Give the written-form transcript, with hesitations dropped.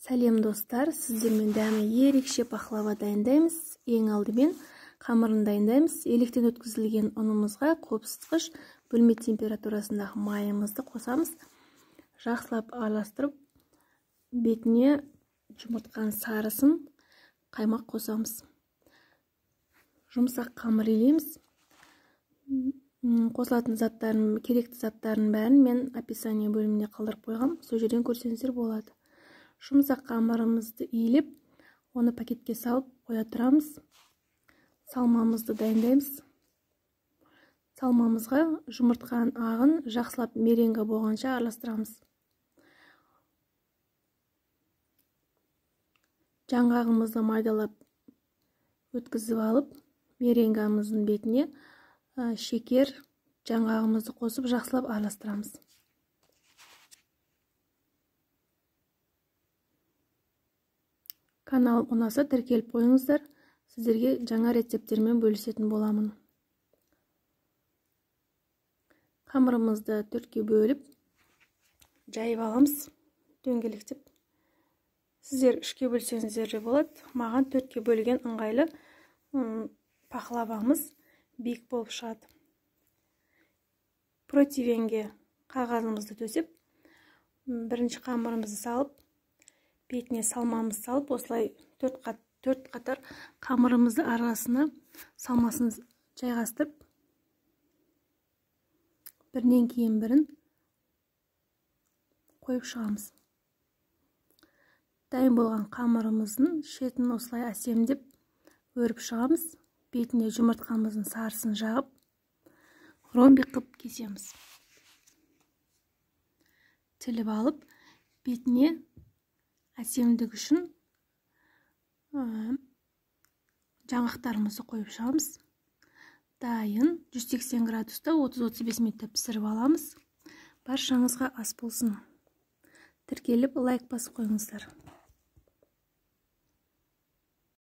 Сәлем достар, сіздермен дәмі ерекше пахлава дайындаймыз. Ең алдымен қамырын дайындаймыз. Електен өткізілген ұнымызға қопсытқыш бөлме температурасындағы майымызды қосамыз. Жақсылап араластырып, бетіне жұмыртқаның сарысын қаймақ қосамыз. Жұмсақ қамыр илейміз. Қосылатын заттарын, керекті заттарын бәрін мен описание бөліміне қалдырып қойғам. Сол жерден көрсеңіздер болады. Жұмсақ қамырымызды иілеп, оны пакетке салып қоя тұрамыз. Салмамызды дайындаймыз. Салмамызға жұмыртқаның ағын жақсылап меренге болғанша араластырамыз. Жаңғағымызды майдалап өткізіп алып, меренгамыздың бетіне шекер, жаңғағымызды қосып жақсылап араластырамыз. Канал ұнаса тіркеліп қойыңыздар, сіздерге жаңа рецепттермен бөлісетін боламын. Қамырымызды төртке бөліп, жайып аламыз, дөңгелектеп. Сіздер үшке бөлсеңіздер де болады. Маған төртке бөлген ыңғайлы, пахлавамыз биік болып шығады. Противенге қағазымызды төсеп, бірінші қамырымызды салып, бетіне салмамыз салып, осылай төрт қатар қамырымызды арасына салмасын жайғастырып, бірінен кейін бірін қойып шығамыз. Дайын болған қамырымыздың шетін осылай әсемдеп өріп шығамыз. Бетіне жұмыртқамыздың сарысын жағып, ромбик қып кесеміз. Тіліп алып, бетіне әсемдік үшін жаңғақтарымызды қойып шығамыз. Дайын 180 градуста 30-35 минутта пісіріп аламыз. Баршаңызға ас болсын. Тіркеліп лайк басып қойыңыздар.